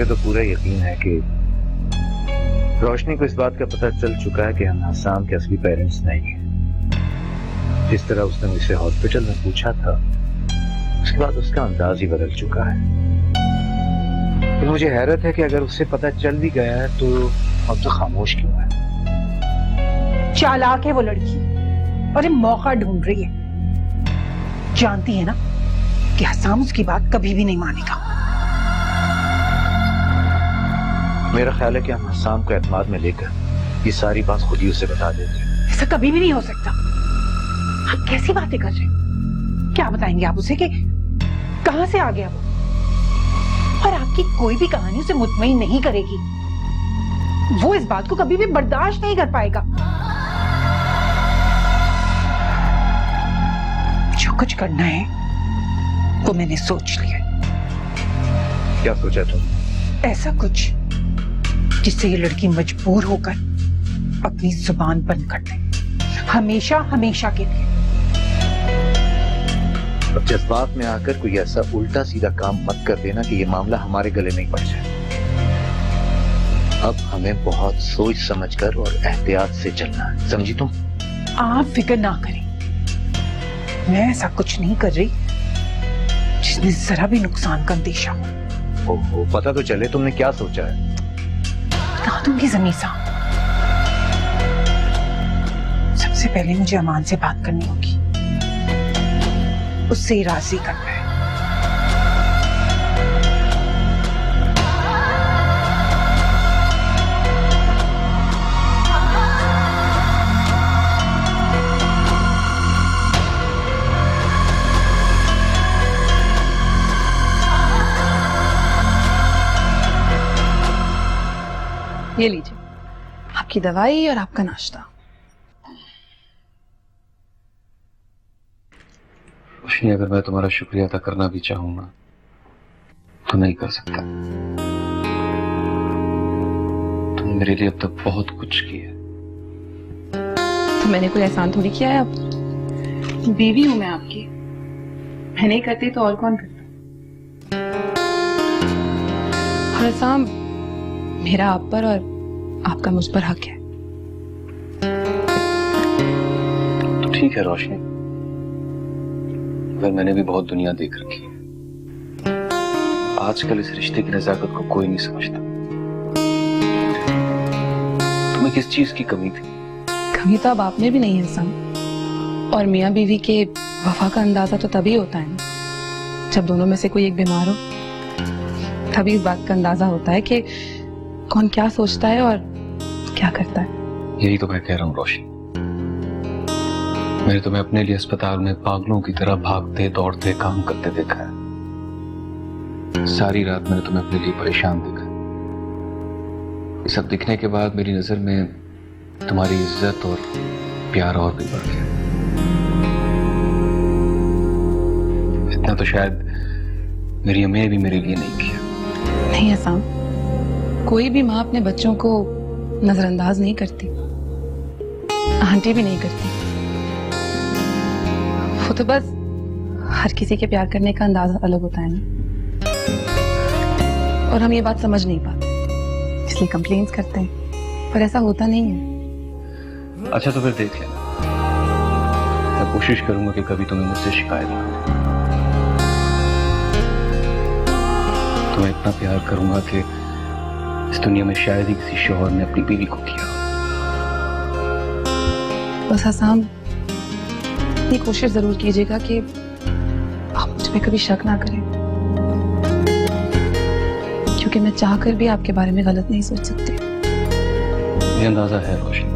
मुझे तो पूरा यकीन है कि रोशनी को इस बात का पता चल चुका है कि हम हसाम के असली पेरेंट्स नहीं हैं। जिस तरह उसने मुझसे हॉस्पिटल में पूछा था, उसके बाद उसका अंदाज ही बदल चुका है। तो मुझे हैरत है कि अगर उससे पता चल भी गया है तो अब तो खामोश क्यों है। चालाक है वो लड़की और ये मौका ढूंढ रही है। जानती है ना कि हसाम उसकी बात कभी भी नहीं मानेगा। मेरा ख्याल है कि हम हसाम को एतमाद में लेकर ये सारी बात खुद ही उसे बता देते हैं। ऐसा कभी भी नहीं हो सकता। आप कैसी बातें कर रहे हैं? क्या बताएंगे आप उसे कि कहां से आ गया वो? और आपकी कोई भी कहानी उसे मुतमईन नहीं करेगी। वो इस बात को कभी भी बर्दाश्त नहीं कर पाएगा। जो कुछ करना है वो मैंने सोच लिया। क्या सोचा तुम? ऐसा कुछ जिससे ये लड़की मजबूर होकर अपनी जुबान बंद कर दे, हमेशा हमेशा के लिए। अब जज्बात में आकर कोई ऐसा उल्टा सीधा काम मत कर देना कि ये मामला हमारे गले में ही पड़ जाए। अब हमें बहुत सोच समझकर और एहतियात से चलना है, समझी तुम? आप फिक्र ना करें, मैं ऐसा कुछ नहीं कर रही जिसमें जरा भी नुकसान का अंदेशा हो। ओहो, पता तो चले तुमने क्या सोचा है। बता दूंगी ज़मीर साहब। सबसे पहले मुझे अमान से बात करनी होगी, उससे राजी करना है। ये लीजिए आपकी दवाई और आपका नाश्ता। रोशनी, अगर मैं तुम्हारा शुक्रिया अदा करना भी चाहूंगा तो नहीं कर सकता। तुमने मेरे लिए अब तक बहुत कुछ किया। तो मैंने कोई एहसान थोड़ी किया है। अब बीवी हूं मैं आपकी, मैं नहीं करती तो और कौन करता। और एहसान मेरा आप पर और आपका मुझ पर हक है। तो ठीक है रोशनी, मगर मैंने भी बहुत दुनिया देख रखी है। आजकल इस रिश्ते की नजाकत को कोई नहीं समझता। तुम्हें किस चीज की कमी थी? कमी तो अब आप में भी नहीं है एहसान। और मियाँ बीवी के वफा का अंदाजा तो तभी होता है ना जब दोनों में से कोई एक बीमार हो। तभी इस बात का अंदाजा होता है कि कौन क्या सोचता है और क्या करता है। यही तो मैं कह रहा हूँ रोशनी, मैंने तुम्हें अपने लिए अस्पताल में पागलों की तरह भागते दौड़ते काम करते देखा है। सारी रात मैंने तुम्हें अपने लिए परेशान देखा। ये सब दिखने के बाद मेरी नजर में तुम्हारी इज्जत और प्यार और भी बढ़ गया। इतना तो शायद मेरी अम्मी ने भी मेरे लिए नहीं किया। नहीं एहसान, कोई भी माँ अपने बच्चों को नजरअंदाज नहीं करती, आंटी भी नहीं करती। वो तो बस हर किसी के प्यार करने का अंदाज अलग होता है ना, और हम ये बात समझ नहीं पाते इसलिए कंप्लेंट्स करते हैं, पर ऐसा होता नहीं है। अच्छा तो फिर देख लेना, मैं कोशिश करूंगा कि कभी तुम्हें मुझसे शिकायत ना हो। तुम्हें इतना प्यार करूंगा कि इस दुनिया में शायद ही किसी शौहर ने अपनी बीवी को किया। बस आसाम ये कोशिश जरूर कीजिएगा कि आप मुझ पे कभी शक ना करें, क्योंकि मैं चाहकर भी आपके बारे में गलत नहीं सोच सकती। मुझे अंदाजा है रोशनी,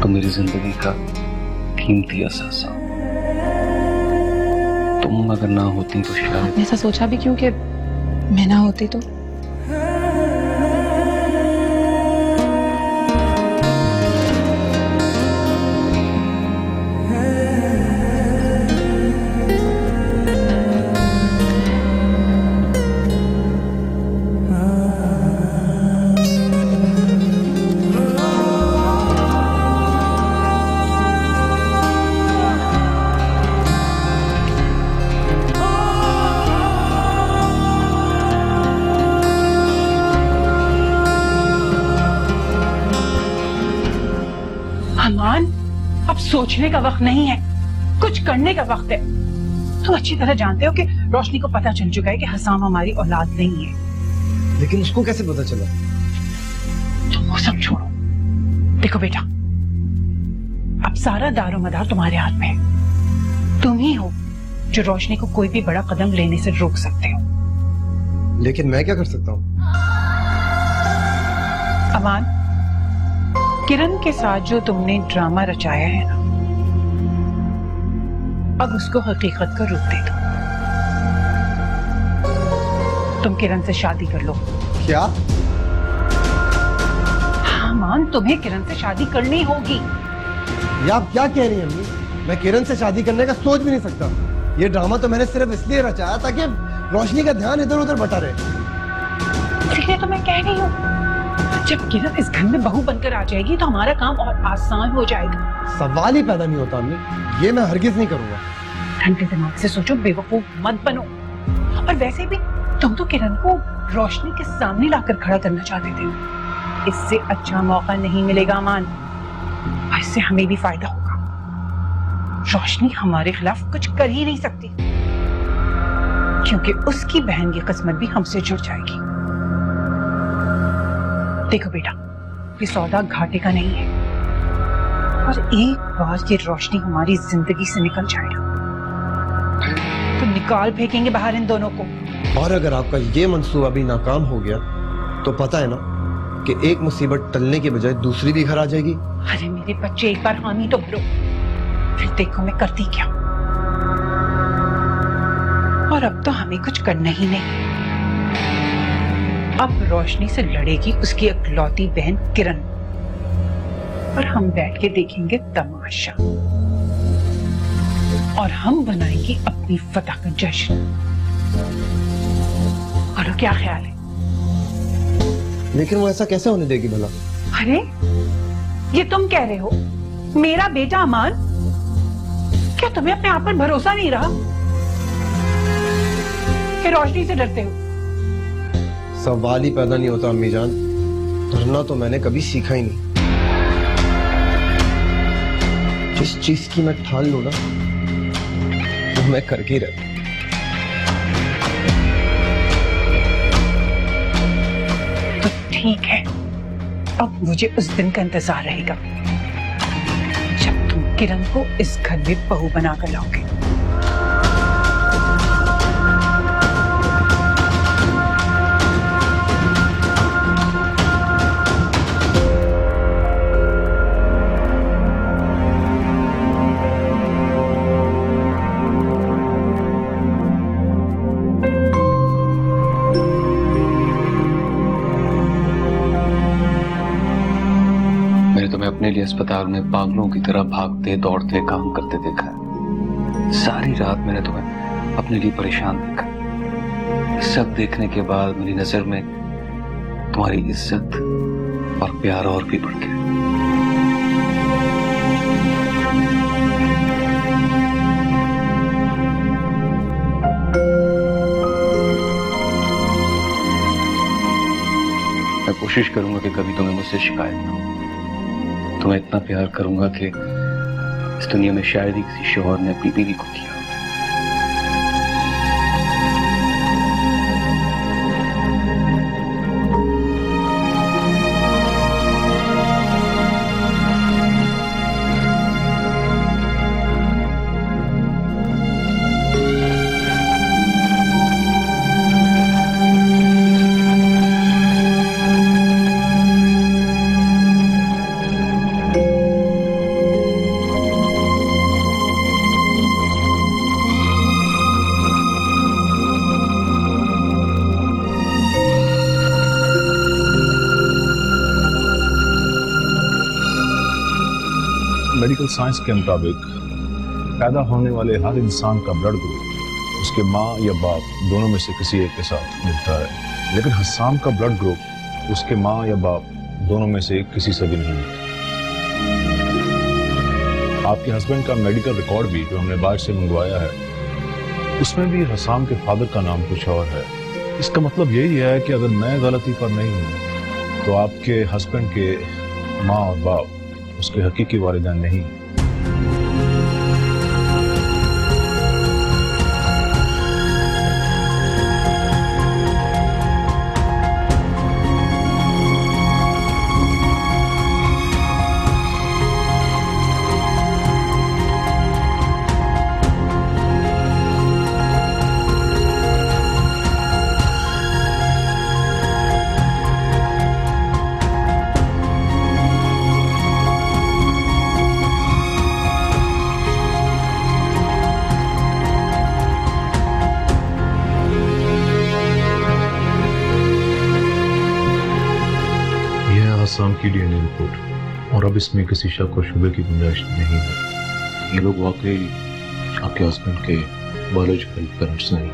तुम मेरी जिंदगी का कीमती असासा हो। तुम अगर ना होती तो शायद। आपने ऐसा सोचा भी क्यों कि मैं ना होती तो? सोचने का वक्त नहीं है, कुछ करने का वक्त है। तुम अच्छी तरह जानते हो कि रोशनी को पता चल चुका है कि हसाम हमारी औलाद नहीं है। लेकिन उसको कैसे पता चला? तुम वो सब छोड़ो। देखो बेटा, अब सारा दारोमदार तुम्हारे हाथ में है। तुम ही हो जो रोशनी को कोई भी बड़ा कदम लेने से रोक सकते हो। लेकिन मैं क्या कर सकता हूँ? अमान, किरण के साथ जो तुमने ड्रामा रचाया है ना, अब उसको हकीकत का रूप दे दो। तुम किरण से शादी कर लो। क्या? हाँ अमान, तुम्हें किरण से शादी करनी होगी। ये आप क्या कह रही हैं अम्मी? मैं किरण से शादी करने का सोच भी नहीं सकता। ये ड्रामा तो मैंने सिर्फ इसलिए रचाया ताकि रोशनी का ध्यान इधर उधर बटा रहे। इसलिए तो मैं कह रही हूँ, जब किरण इस घर में बहू बनकर आ जाएगी तो हमारा काम और आसान हो जाएगा। सवाल ही पैदा नहीं होता अम्मी, ये मैं हरगिज नहीं करूंगा। ठंडे दिमाग से सोचो, बेवकूफ मत बनो। और वैसे भी तुम तो किरण को रोशनी के सामने लाकर खड़ा करना चाहते थे। इससे अच्छा मौका नहीं मिलेगा अमान, और इससे हमें भी फायदा होगा। रोशनी हमारे खिलाफ कुछ कर ही नहीं सकती, क्योंकि उसकी बहन की किस्मत भी हमसे जुड़ जाएगी। देखो बेटा, ये सौदा घाटे का नहीं है, और एक बार ये रोशनी हमारी जिंदगी से निकल जाएगा तो निकाल फेंकेंगे बाहर इन दोनों को। और अगर आपका ये मंसूबा भी नाकाम हो गया तो पता है ना कि एक मुसीबत टलने के बजाय दूसरी भी घर आ जाएगी। अरे मेरे बच्चे, एक बार हामी तो भरो, फिर देखो मैं करती क्या। और अब तो हमें कुछ करना ही नहीं। अब रोशनी से लड़ेगी उसकी इकलौती बहन किरण, और हम बैठ के देखेंगे तमाशा, और हम बनाएंगे अपनी फतह का जश्न। और क्या ख्याल है? लेकिन वो ऐसा कैसे होने देगी भला? अरे ये तुम कह रहे हो, मेरा बेटा अमान, क्या तुम्हें अपने आप पर भरोसा नहीं रहा कि रोशनी से डरते हो? सवाल ही पैदा नहीं होता अम्मी जान, डरना तो मैंने कभी सीखा ही नहीं। जिस चीज की मैं ठान लूं ना, वो मैं करके रहता। तो ठीक है, अब मुझे उस दिन का इंतजार रहेगा जब तुम किरण को इस घर में बहू बनाकर लाओगे। तुम्हें अपने लिए अस्पताल में पागलों की तरह भागते दौड़ते काम करते देखा है। सारी रात मैंने तुम्हें अपने लिए परेशान देखा। सब देखने के बाद मेरी नजर में तुम्हारी इज्जत और प्यार और भी बढ़ गया। मैं कोशिश करूंगा कि कभी तुम्हें मुझसे शिकायत ना हो। तुम्हें इतना प्यार करूंगा कि इस दुनिया में शायद ही किसी शौहर ने अपनी बीवी को किया। मेडिकल साइंस के मुताबिक पैदा होने वाले हर इंसान का ब्लड ग्रुप उसके माँ या बाप दोनों में से किसी एक के साथ मिलता है, लेकिन हसाम का ब्लड ग्रुप उसके माँ या बाप दोनों में से किसी से भी नहीं मिलता। आपके हस्बैंड का मेडिकल रिकॉर्ड भी जो हमने बाहर से मंगवाया है, उसमें भी हसाम के फादर का नाम कुछ और है। इसका मतलब यही है कि अगर मैं गलती पर नहीं हूँ तो आपके हस्बैंड के माँ और बाप उसके हकीकी वालिदैन नहीं। की डीएनए रिपोर्ट और अब इसमें किसी शक और शुबे की गुंजाइश नहीं है। ये लोग वाकई आपके हस्बैंड के बायोलॉजिकल पेरेंट्स नहीं।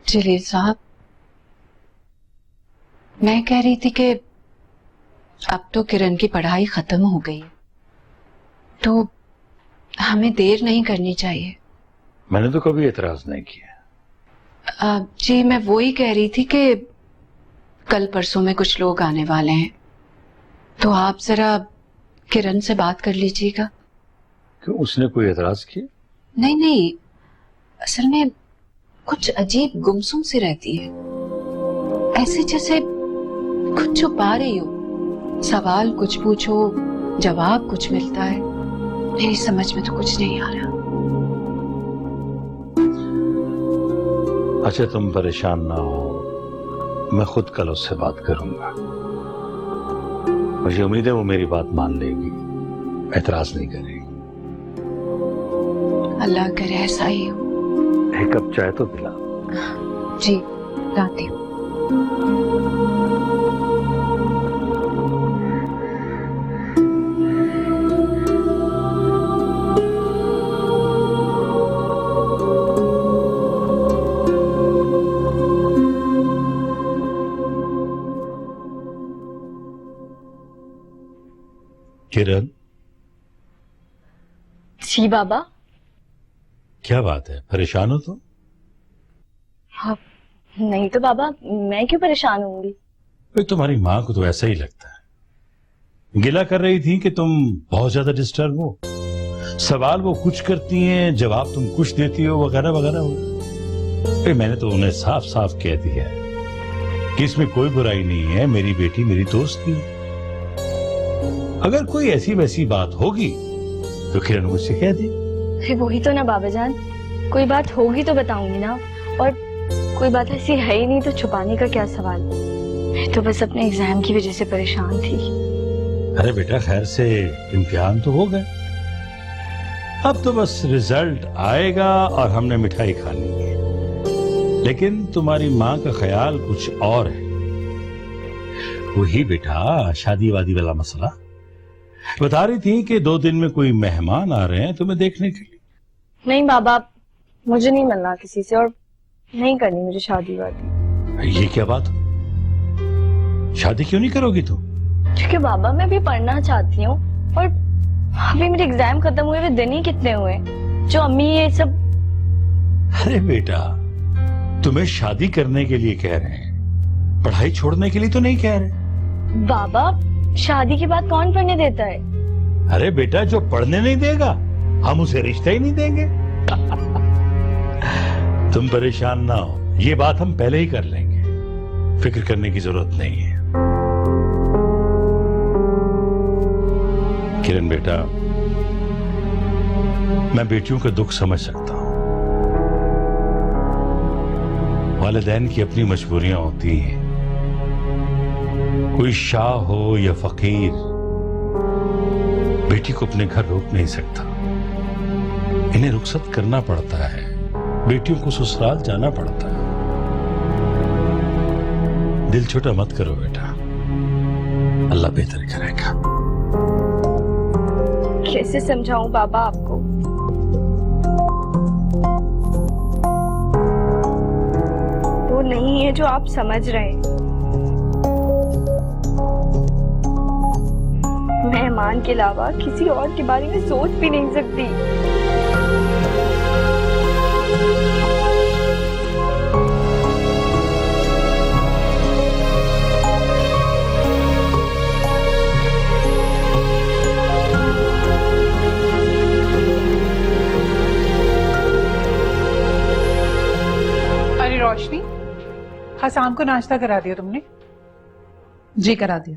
जलील साहब, मैं कह रही थी कि अब तो किरण की पढ़ाई खत्म हो गई, तो हमें देर नहीं करनी चाहिए। मैंने तो कभी एतराज नहीं किया। जी मैं वो ही कह रही थी कि कल परसों में कुछ लोग आने वाले हैं, तो आप जरा किरण से बात कर लीजिएगा। क्यों, उसने कोई एतराज किया? नहीं नहीं, असल में कुछ अजीब गुमसुम सी रहती है, ऐसे जैसे कुछ छुपा रही हो। सवाल कुछ पूछो, जवाब कुछ मिलता है। मेरी समझ में तो कुछ नहीं आ रहा। अच्छा तुम परेशान ना हो, मैं खुद कल उससे बात करूंगा। मुझे उम्मीद है वो मेरी बात मान लेगी, एतराज नहीं करेगी। अल्लाह करे ऐसा ही हो। एक कप चाय तो पिला। जी लाती हूँ। किरण, जी बाबा। क्या बात है, परेशान हो तुम? हाँ, नहीं तो बाबा, मैं क्यों परेशान होंगी? भाई तुम्हारी माँ को तो ऐसा ही लगता है। गिला कर रही थी कि तुम बहुत ज्यादा डिस्टर्ब हो, सवाल वो कुछ करती हैं, जवाब तुम कुछ देती हो, वगैरह वगैरह। भाई मैंने तो उन्हें साफ साफ कह दिया है कि इसमें कोई बुराई नहीं है, मेरी बेटी मेरी दोस्त थी। अगर कोई ऐसी वैसी बात होगी तो किरण मुझसे कह दे। वही तो ना बाबा जान, कोई बात होगी तो बताऊंगी ना, और कोई बात ऐसी है ही नहीं तो छुपाने का क्या सवाल। मैं तो बस अपने एग्जाम की वजह से परेशान थी। अरे बेटा, खैर से इम्तिहान तो हो गए, अब तो बस रिजल्ट आएगा और हमने मिठाई खानी है। लेकिन तुम्हारी माँ का ख्याल कुछ और है। वही बेटा शादी वादी वाला मसला। बता रही थी कि 2 दिन में कोई मेहमान आ रहे हैं तुम्हें देखने के लिए। नहीं बाबा, मुझे नहीं मिलना किसी से, और नहीं करनी मुझे शादी वादी। ये क्या बात? शादी क्यों नहीं करोगी तुम? क्योंकि बाबा मैं भी पढ़ना चाहती हूँ, और अभी मेरे एग्जाम खत्म हुए दिन ही कितने हुए जो अम्मी ये सब। अरे बेटा, तुम्हें शादी करने के लिए कह रहे हैं, पढ़ाई छोड़ने के लिए तो नहीं कह रहे। बाबा शादी के बाद कौन पढ़ने देता है? अरे बेटा, जो पढ़ने नहीं देगा हम उसे रिश्ता ही नहीं देंगे। तुम परेशान ना हो, ये बात हम पहले ही कर लेंगे, फिक्र करने की जरूरत नहीं है। किरण बेटा, मैं बेटियों का दुख समझ सकता हूं। वालिदैन की अपनी मजबूरियां होती हैं। कोई शाह हो या फकीर, बेटी को अपने घर रोक नहीं सकता, इन्हें रुखसत करना पड़ता है। बेटियों को ससुराल जाना पड़ता है। दिल छोटा मत करो बेटा, अल्लाह बेहतर करेगा। कैसे समझाऊं बाबा आपको? वो नहीं है जो आप समझ रहे हैं। मैं ईमान के अलावा किसी और के बारे में सोच भी नहीं सकती। अरे रोशनी, हसाम को नाश्ता करा दिया तुमने? जी करा दिया।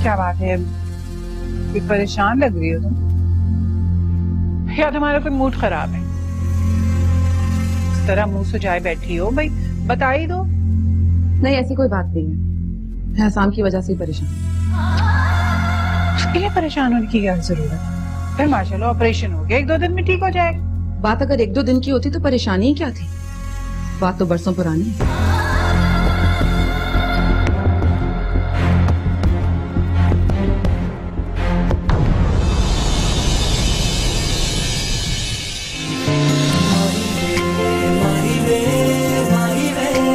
क्या बात है, कोई परेशान लग रही हो तुम? या तुम्हारा कोई मूड खराब है? इस तरह मुंह सुजाए बैठी हो, भाई बता ही दो। नहीं, ऐसी कोई बात नहीं है, मैं हसाम की वजह से ही परेशान हूं। उसके लिए परेशान होने की क्या जरूरत है? फिर माशाल्लाह ऑपरेशन हो गया, 1-2 दिन में ठीक हो जाएगा। बात अगर 1-2 दिन की होती तो परेशानी ही क्या थी? बात तो बरसों पुरानी है।